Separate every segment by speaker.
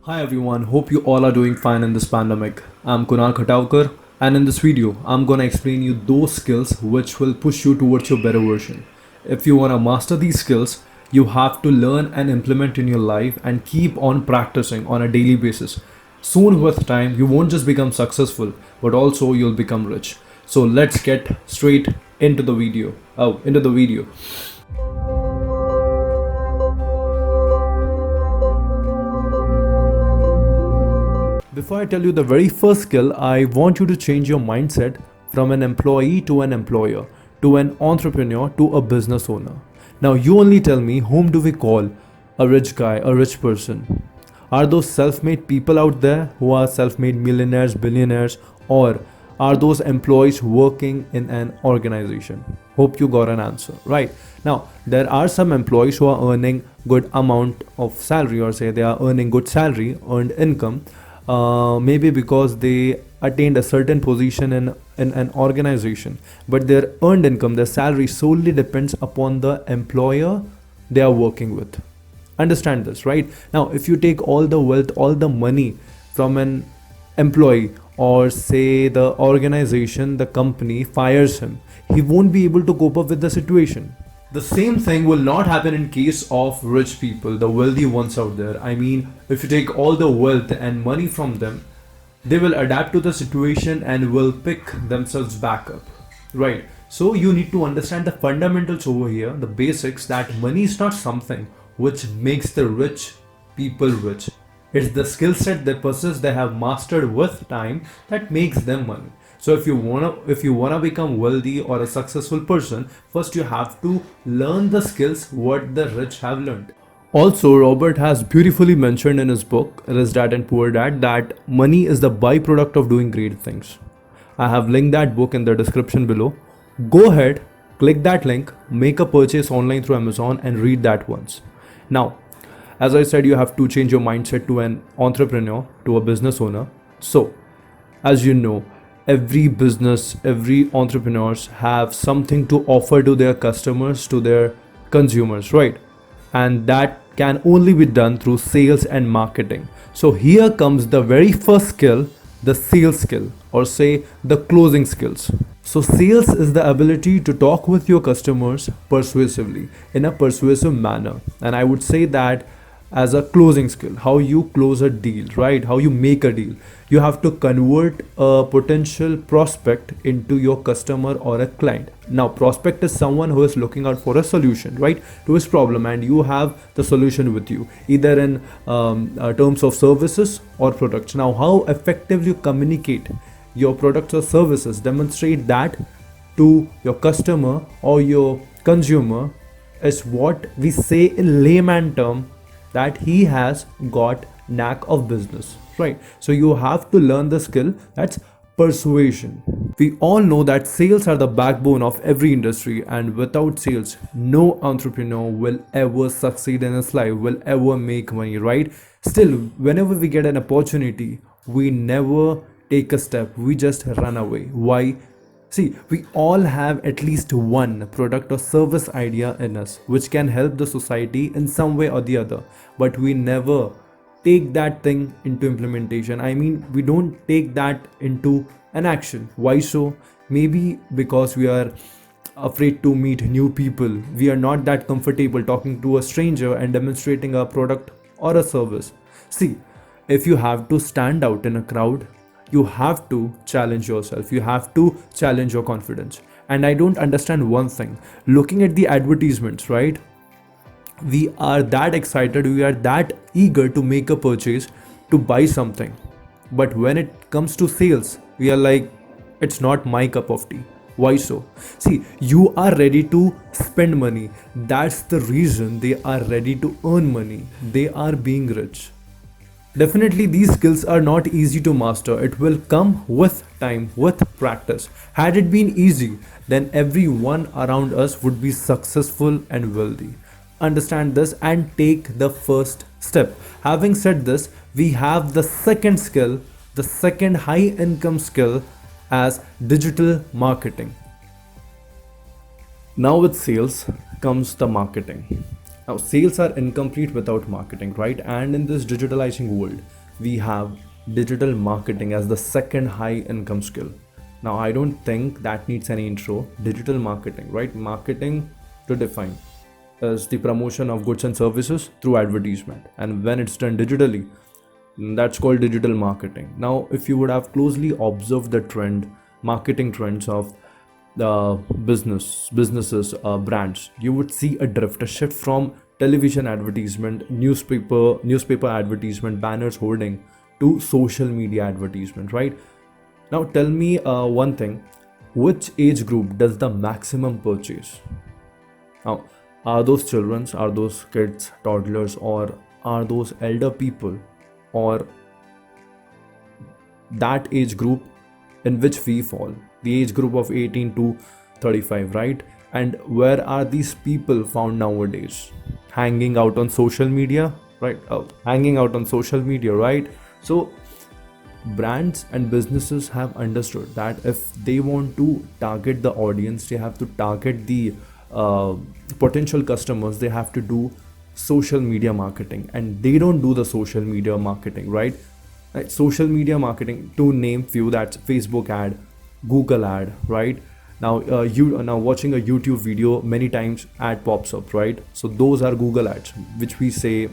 Speaker 1: Hi everyone, hope you all are doing fine in this pandemic. I'm Kunal Khatavkar, and in this video, I'm gonna explain you those skills which will push you towards your better version. If you wanna master these skills, you have to learn and implement in your life and keep on practicing on a daily basis. Soon with time, you won't just become successful, but also you'll become rich. So let's get straight into the video. Before I tell you the very first skill, I want you to change your mindset from an employee to an employer, to an entrepreneur to a business owner. Now, you only tell me, whom do we call a rich guy, a rich person? Are those self made people out there who are self made millionaires, billionaires, or are those employees working in an organization? Hope you got an answer. Right. Now, there are some employees who are earning good amount of salary, or say they are earning good salary, earned income, maybe because they attained a certain position in an organization, but their earned income, their salary solely depends upon the employer they are working with. Understand this, right? Now, if you take all the wealth, all the money from an employee, or say the organization, the company fires him, he won't be able to cope up with the situation. The same thing will not happen in case of rich people, the wealthy ones out there. I mean, if you take all the wealth and money from them, they will adapt to the situation and will pick themselves back up. Right. So you need to understand the fundamentals over here, the basics, that money is not something which makes the rich people rich. It's the skill set they possess, they have mastered with time, that makes them money. So if you wanna become wealthy or a successful person, first you have to learn the skills what the rich have learned. Also, Robert has beautifully mentioned in his book, Rich Dad and Poor Dad, that money is the byproduct of doing great things. I have linked that book in the description below. Go ahead, click that link, make a purchase online through Amazon, and read that once. Now, as I said, you have to change your mindset to an entrepreneur, to a business owner. So, as you know, every business, every entrepreneurs have something to offer to their customers, to their consumers, right? And that can only be done through sales and marketing. So here comes the very first skill, the sales skill, or say the closing skills. So sales is the ability to talk with your customers persuasively, in a persuasive manner. And I would say that as a closing skill, how you close a deal, right? How you make a deal. You have to convert a potential prospect into your customer or a client. Now, prospect is someone who is looking out for a solution, right, to his problem, and you have the solution with you, either in terms of services or products. Now, how effective you communicate your products or services, demonstrate that to your customer or your consumer, is what we say in layman term, that he has got knack of business, right? So you have to learn the skill, that's persuasion. We all know that sales are the backbone of every industry, and without sales, no entrepreneur will ever succeed in his life, will ever make money, right? Still, whenever we get an opportunity, we never take a step, we just run away. Why? See, we all have at least one product or service idea in us which can help the society in some way or the other, but we never take that thing into implementation. I mean, we don't take that into an action. Why so? Maybe because we are afraid to meet new people. We are not that comfortable talking to a stranger and demonstrating a product or a service. See, if you have to stand out in a crowd, you have to challenge yourself, you have to challenge your confidence. And I don't understand one thing, looking at the advertisements, right? We are that excited, we are that eager to make a purchase, to buy something, but when it comes to sales, we are like, it's not my cup of tea. Why so? See, you are ready to spend money, that's the reason they are ready to earn money, they are being rich. Definitely, these skills are not easy to master. It will come with time, with practice. Had it been easy, then everyone around us would be successful and wealthy. Understand this and take the first step. Having said this, we have the second skill, the second high income skill, as digital marketing. Now, with sales comes the marketing. Now, sales are incomplete without marketing, right? And in this digitalizing world, we have digital marketing as the second high income skill. Now, I don't think that needs any intro. Digital marketing, right? Marketing, to define, is the promotion of goods and services through advertisement. And when it's done digitally, that's called digital marketing. Now, if you would have closely observed the marketing trends of the businesses, brands, you would see a shift from television advertisement, newspaper advertisement, banners, hoarding, to social media advertisement, right? Now, tell me one thing: which age group does the maximum purchase? Now, are those children, are those kids, toddlers, or are those elder people, or that age group in which we fall, the age group of 18 to 35, right? And where are these people found nowadays? Hanging out on social media, right? Hanging out on social media, right? So brands and businesses have understood that if they want to target the audience, they have to target the uh, potential customers, they have to do social media marketing, and they don't do the social media marketing, right? Social media marketing, to name few, that's Facebook ad, Google ad, right? Now you are now watching a YouTube video, many times ad pops up, right? So those are Google ads, which we say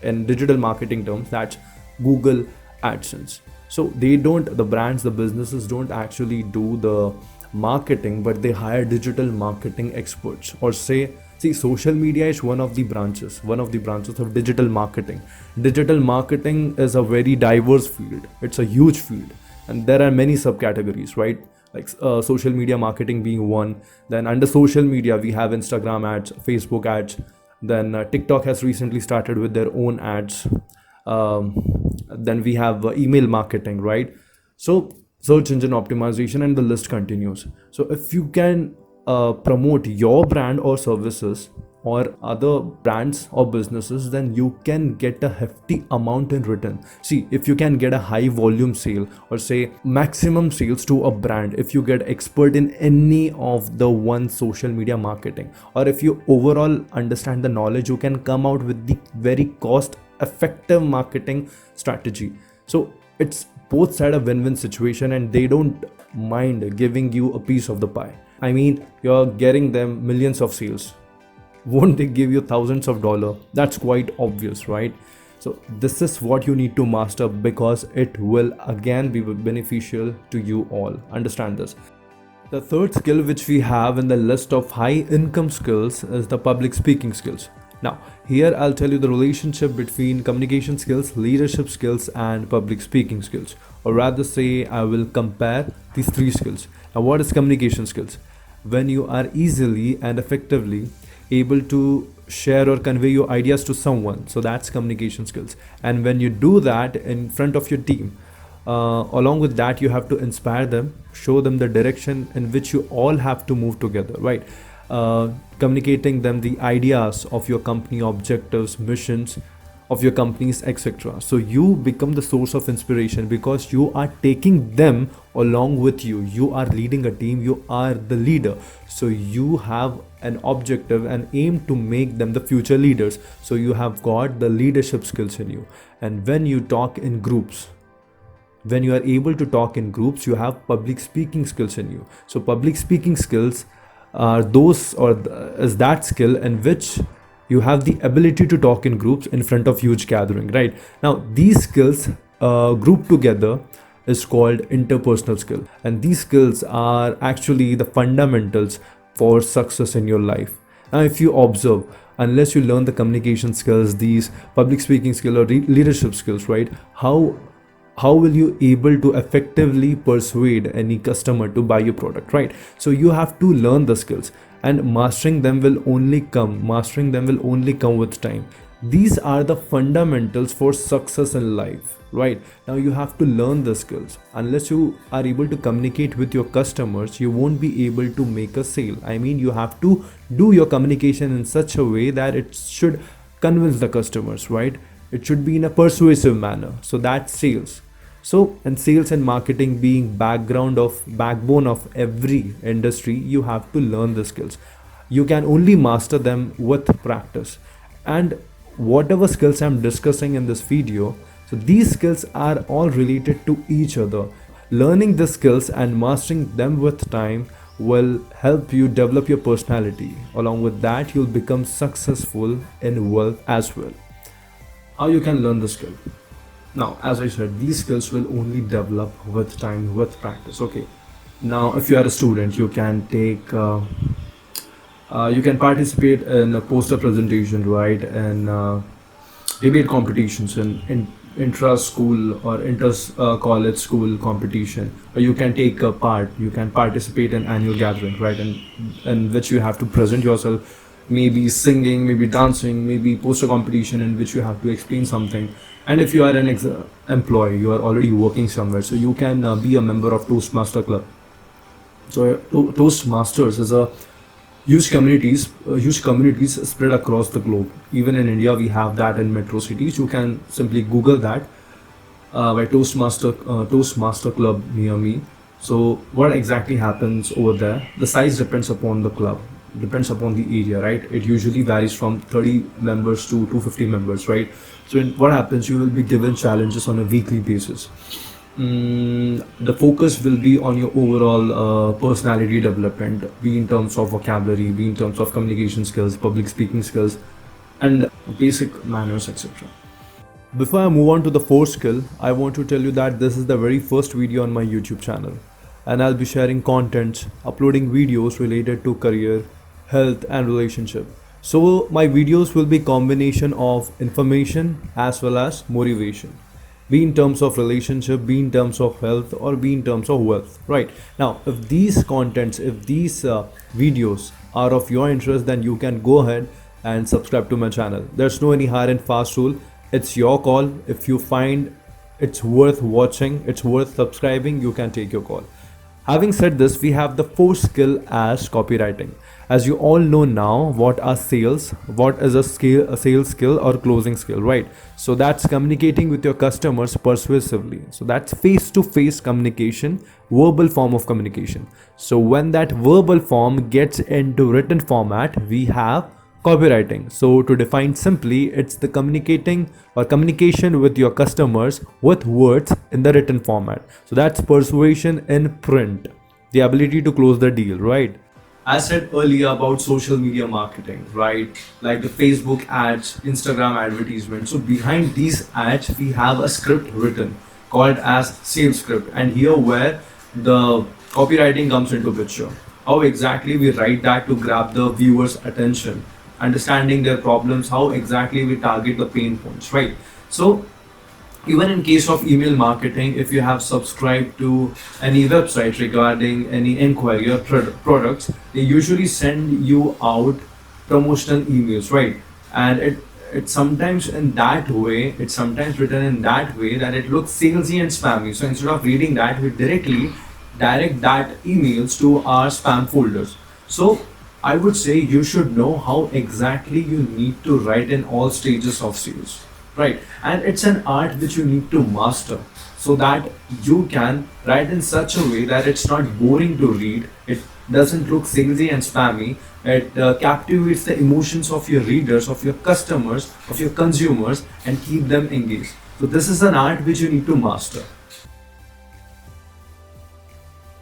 Speaker 1: in digital marketing terms, that's Google AdSense. So they don't, the brands, the businesses don't actually do the marketing, but they hire digital marketing experts, or say, see, social media is one of the branches of digital marketing. Digital marketing is a very diverse field, it's a huge field, and there are many subcategories, right? Like social media marketing being one. Then under social media we have Instagram ads, Facebook ads. Then TikTok has recently started with their own ads. Then we have email marketing, right? So search engine optimization, and the list continues. So if you can promote your brand or services or other brands or businesses, then you can get a hefty amount in return. See, if you can get a high volume sale, or say maximum sales to a brand, if you get expert in any of the one social media marketing, or if you overall understand the knowledge, you can come out with the very cost effective marketing strategy. So it's both side a win-win situation, and they don't mind giving you a piece of the pie. I mean, you're getting them millions of sales, won't they give you thousands of dollars? That's quite obvious, right? So this is what you need to master, because it will again be beneficial to you all. Understand this. The third skill which we have in the list of high income skills is the public speaking skills. Now, here I'll tell you the relationship between communication skills, leadership skills, and public speaking skills. Or rather say, I will compare these three skills. Now, what is communication skills? When you are easily and effectively able to share or convey your ideas to someone, so that's communication skills. And when you do that in front of your team, along with that, you have to inspire them, show them the direction in which you all have to move together, right? Communicating them the ideas of your company, objectives, missions of your companies, etc. So you become the source of inspiration, because you are taking them along with you. You are leading a team, you are the leader, so you have an objective and aim to make them the future leaders. So you have got the leadership skills in you. And when you talk in groups, when you are able to talk in groups, you have public speaking skills in you. So public speaking skills are those, or is that skill in which you have the ability to talk in groups in front of huge gathering, right? Now these skills grouped together is called interpersonal skill, and these skills are actually the fundamentals for success in your life. Now if you observe, unless you learn the communication skills, these public speaking skill or leadership skills, right, how will you able to effectively persuade any customer to buy your product, right? So you have to learn the skills, and mastering them will only come with time. These are the fundamentals for success in life, right? Now you have to learn the skills. Unless you are able to communicate with your customers, you won't be able to make a sale. I mean, you have to do your communication in such a way that it should convince the customers, right? It should be in a persuasive manner. So that's sales. So, and sales and marketing being backbone of every industry, you have to learn the skills. You can only master them with practice. And whatever skills I'm discussing in this video, so these skills are all related to each other. Learning the skills and mastering them with time will help you develop your personality. Along with that, you'll become successful in wealth as well. How you can learn the skill? Now, as I said, these skills will only develop with time, with practice. Okay. Now, if you are a student, you can participate in a poster presentation, right? And debate competitions in intra-school or inter-college school competition, or you can take a part, you can participate in annual gathering, right? And in which you have to present yourself, maybe singing, maybe dancing, maybe poster competition in which you have to explain something. And if you are an employee, you are already working somewhere, so you can be a member of Toastmaster Club. So Toastmasters is a huge communities spread across the globe. Even in India, we have that in metro cities. You can simply Google that by Toastmaster Club near me. So what exactly happens over there? The size depends upon the club, depends upon the area, right? It usually varies from 30 members to 250 members, right? So what happens? You will be given challenges on a weekly basis. The focus will be on your overall personality development, be in terms of vocabulary, be in terms of communication skills, public speaking skills, and basic manners, etc. Before I move on to the fourth skill, I want to tell you that this is the very first video on my YouTube channel, and I'll be sharing content, uploading videos related to career, health, and relationship. So my videos will be combination of information as well as motivation, be in terms of relationship, be in terms of health, or be in terms of wealth, right? Now, if these contents, if these videos are of your interest, then you can go ahead and subscribe to my channel. There's no any hard and fast rule. It's your call. If you find it's worth watching, it's worth subscribing, you can take your call. Having said this, we have the fourth skill as copywriting. As you all know now, what are sales, what is a sales skill or closing skill, right? So that's communicating with your customers persuasively. So that's face-to-face communication, verbal form of communication. So when that verbal form gets into written format, we have copywriting. So to define simply, it's the communicating or communication with your customers with words in the written format. So that's persuasion in print, the ability to close the deal, right? I said earlier about social media marketing, right? Like the Facebook ads, Instagram advertisements. So behind these ads, we have a script written called as sales script. And here where the copywriting comes into picture. How exactly we write that to grab the viewer's attention, understanding their problems, how exactly we target the pain points, right? So even in case of email marketing, if you have subscribed to any website regarding any inquiry or products, they usually send you out promotional emails, right? And it's sometimes in that way, it's sometimes written in that way that it looks salesy and spammy. So instead of reading that, we directly direct that emails to our spam folders. So I would say you should know how exactly you need to write in all stages of sales, right? And it's an art which you need to master so that you can write in such a way that it's not boring to read, it doesn't look salesy and spammy, it captivates the emotions of your readers, of your customers, of your consumers, and keep them engaged. So this is an art which you need to master.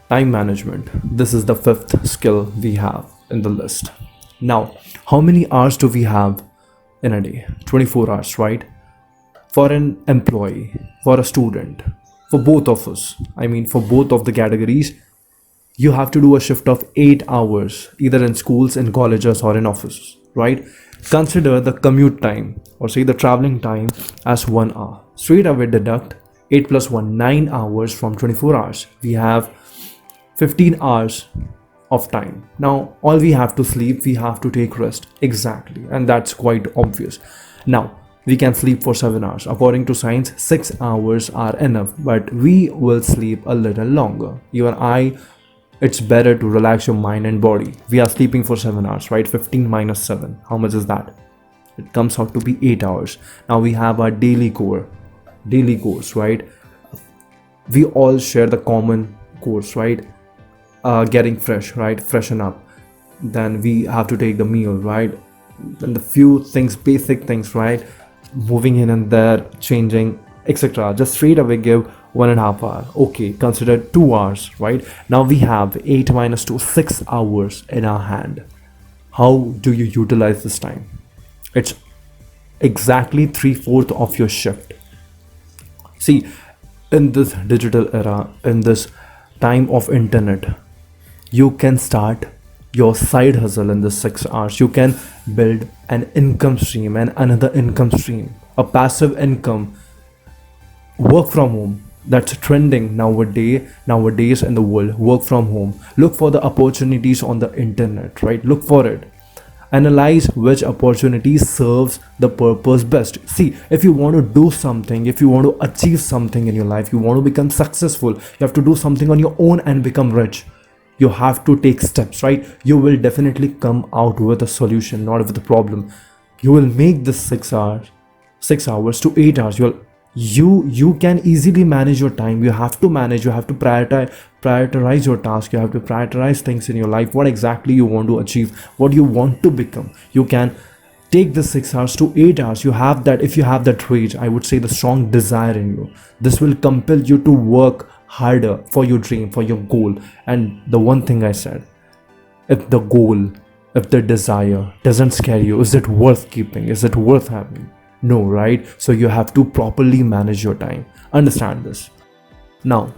Speaker 1: Time management. This is the fifth skill we have in the list. Now, how many hours do we have in a day? 24 hours, right? For an employee, for a student, for both of us, I mean for both of the categories, you have to do a shift of 8 hours, either in schools, in colleges, or in offices, right? Consider the commute time, or say the traveling time, as 1 hour. Straight away deduct 8 plus 1, 9 hours from 24 hours. We have 15 hours of time. Now, all we have to sleep, we have to take rest. Exactly. And that's quite obvious. Now, we can sleep for 7 hours. According to science, 6 hours are enough, but we will sleep a little longer. You and I, it's better to relax your mind and body. We are sleeping for 7 hours, right? 15 minus 7. How much is that? It comes out to be 8 hours. Now we have our daily course, right? We all share the common course, right? Getting fresh, right? Freshen up. Then we have to take the meal, right? and the few things, basic things, right? Moving in and there, changing, etc. Just straight away give 1.5 hour. Okay, consider 2 hours, right? Now we have 8 minus 2, 6 hours in our hand. How do you utilize this time? It's exactly 3/4 of your shift. See, in this digital era, in this time of internet, you can start your side hustle in the 6 hours. You can build an income stream and another income stream, a passive income. Work from home, that's trending nowadays in the world. Work from home, look for the opportunities on the internet, right? Look for it, analyze which opportunity serves the purpose best. See, if you want to do something, if you want to achieve something in your life, you want to become successful, you have to do something on your own and become rich. You have to take steps, right? You will definitely come out with a solution, not with a problem. You will make this 6 hours to 8 hours. You can easily manage your time. You have to manage, you have to prioritize your task. You have to prioritize things in your life, what exactly you want to achieve, what you want to become. You can take the 6 hours to 8 hours. You have that. If you have that rage, I would say the strong desire in you, this will compel you to work harder for your dream, for your goal. And the one thing I said, if the goal, if the desire doesn't scare you, is it worth keeping? Is it worth having? No, right? So you have to properly manage your time. Understand this. Now,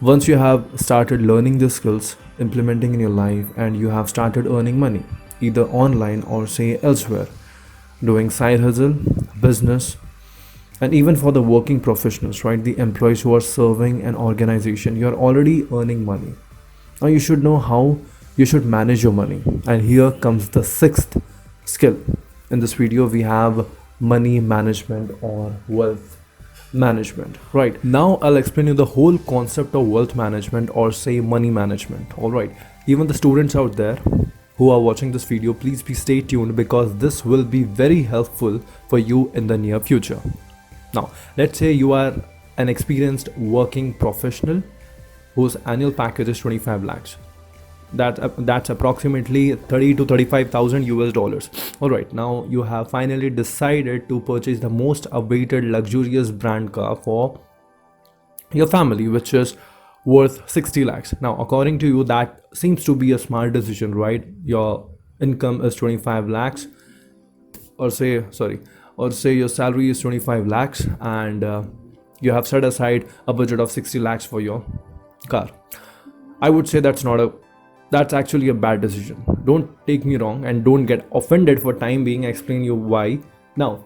Speaker 1: once you have started learning the skills, implementing in your life, and you have started earning money, either online or say elsewhere, doing side hustle, business, and even for the working professionals, right? The employees who are serving an organization, you are already earning money. Now you should know how you should manage your money. And here comes the sixth skill. In this video, we have money management or wealth management. Right now I'll explain you the whole concept of wealth management or say money management. All right, even the students out there who are watching this video, please stay tuned, because this will be very helpful for you in the near future. Now let's say you are an experienced working professional whose annual package is 25 lakhs. That's approximately 30 to 35,000 US dollars. All right, now you have finally decided to purchase the most awaited luxurious brand car for your family, which is worth 60 lakhs. Now according to you, that seems to be a smart decision, right? Your income is 25 lakhs, or say your salary is 25 lakhs, and you have set aside a budget of 60 lakhs for your car. I would say that's actually a bad decision. Don't take me wrong and don't get offended. For time being, I explain you why. Now,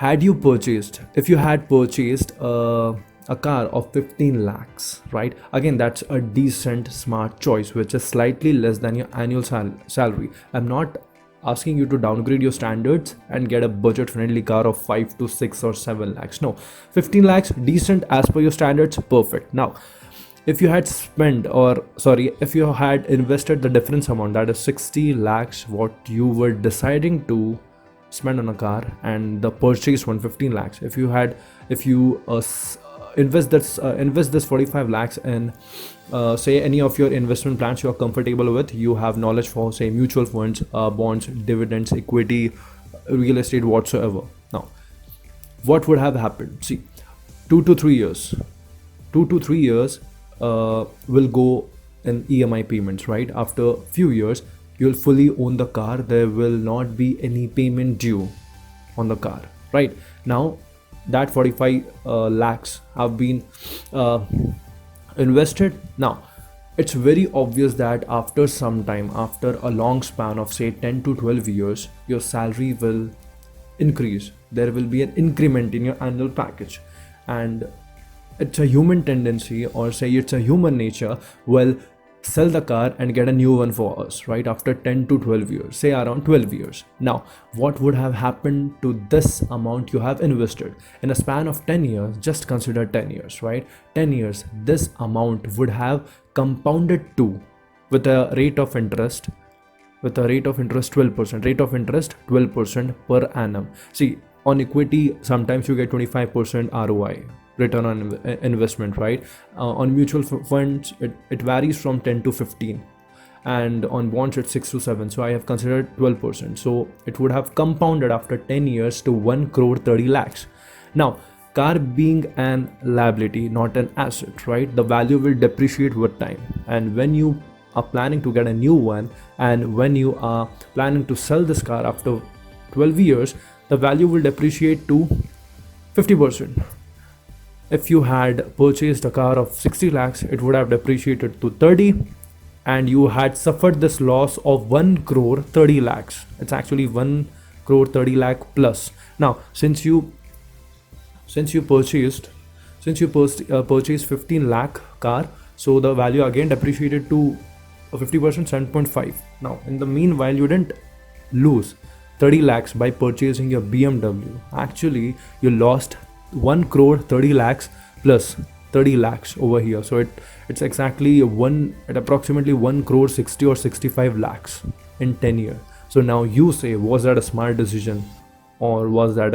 Speaker 1: if you had purchased a car of 15 lakhs, right? Again, that's a decent, smart choice, which is slightly less than your annual salary. I'm not asking you to downgrade your standards and get a budget friendly car of 5 to 6 or 7 lakhs. No, 15 lakhs, decent as per your standards, perfect. Now, if you had invested the difference amount, that is 60 lakhs, what you were deciding to spend on a car, and the purchase 115 lakhs. If you invest this 45 lakhs in say any of your investment plans you are comfortable with, you have knowledge for say mutual funds, bonds, dividends, equity, real estate, whatsoever. Now, what would have happened? See, 2 to 3 years will go in EMI payments, right? After few years, you'll fully own the car. There will not be any payment due on the car, right? Now that 45 lakhs have been invested. Now it's very obvious that after some time, after a long span of say 10 to 12 years, your salary will increase. There will be an increment in your annual package, and it's a human tendency, or say it's a human nature, well, sell the car and get a new one for us, right? After 10 to 12 years, say around 12 years. Now, what would have happened to this amount you have invested in a span of 10 years? Just consider 10 years, right? 10 years, this amount would have compounded to, with a rate of interest 12% per annum. See, on equity, sometimes you get 25% ROI, return on investment, right? On mutual funds, it varies from 10 to 15, and on bonds it's 6 to 7, so I have considered 12%, so it would have compounded after 10 years to 1 crore 30 lakhs. Now, car being an liability, not an asset, right? The value will depreciate with time, and when you are planning to get a new one, and when you are planning to sell this car after 12 years, the value will depreciate to 50%. If you had purchased a car of 60 lakhs, it would have depreciated to 30, and you had suffered this loss of 1 crore 30 lakhs. It's actually 1 crore 30 lakh plus. Now, since you purchased 15 lakh car, so the value again depreciated to 50%, 7.5. Now, in the meanwhile, you didn't lose 30 lakhs by purchasing your BMW. Actually, you lost 1 crore 30 lakhs plus 30 lakhs over here. So it's exactly approximately 1 crore 60 or 65 lakhs in 10 years. So now you say, was that a smart decision, or was that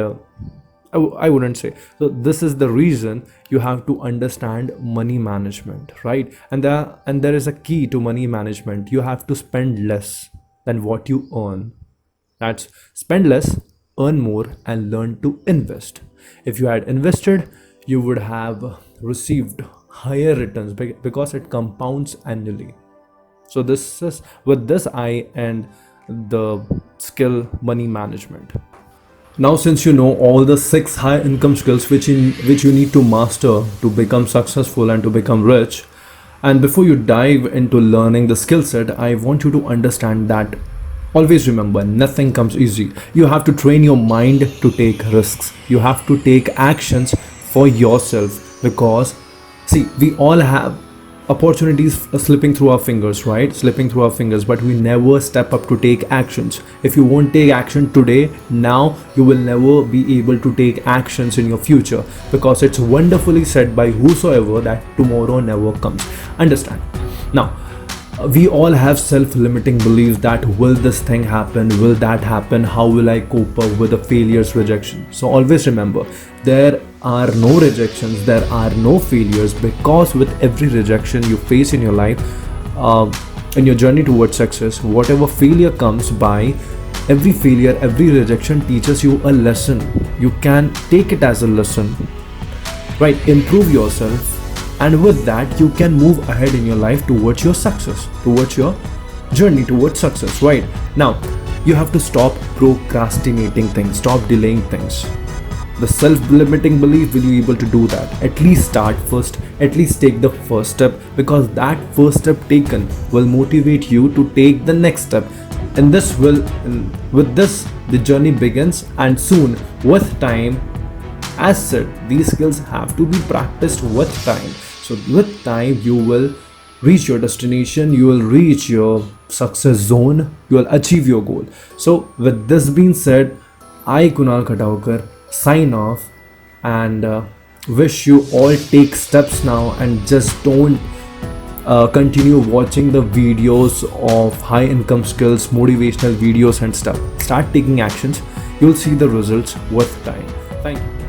Speaker 1: I wouldn't say. So this is the reason you have to understand money management, right? And there is a key to money management. You have to spend less than what you earn. That's spend less, earn more, and learn to invest. If you had invested, you would have received higher returns because it compounds annually. So this is with this I end the skill money management. Now, since you know all the 6 high income skills which you need to master to become successful and to become rich, and before you dive into learning the skill set, I want you to understand that always remember, nothing comes easy. You have to train your mind to take risks. You have to take actions for yourself, because see, we all have opportunities slipping through our fingers, right? Slipping through our fingers, but we never step up to take actions. If you won't take action today, now you will never be able to take actions in your future, because it's wonderfully said by whosoever that tomorrow never comes. Understand? Now, we all have self-limiting beliefs that will this thing happen, will that happen, how will I cope up with a failure's rejection. So always remember, there are no rejections, there are no failures, because with every rejection you face in your life, in your journey towards success, whatever failure comes by, every failure, every rejection teaches you a lesson. You can take it as a lesson, right? Improve yourself, and with that you can move ahead in your life towards your success, towards your journey towards success. Right now, you have to stop procrastinating things, stop delaying things. The self-limiting belief, will you be able to do that? At least start first, at least take the first step, because that first step taken will motivate you to take the next step. And with this the journey begins, and soon, with time, as said, these skills have to be practiced with time. So with time, you will reach your destination, you will reach your success zone, you will achieve your goal. So with this being said, I, Kunal Khatavkar, sign off, and wish you all take steps now, and just don't continue watching the videos of high income skills, motivational videos and stuff. Start taking actions. You'll see the results with time. Thank you.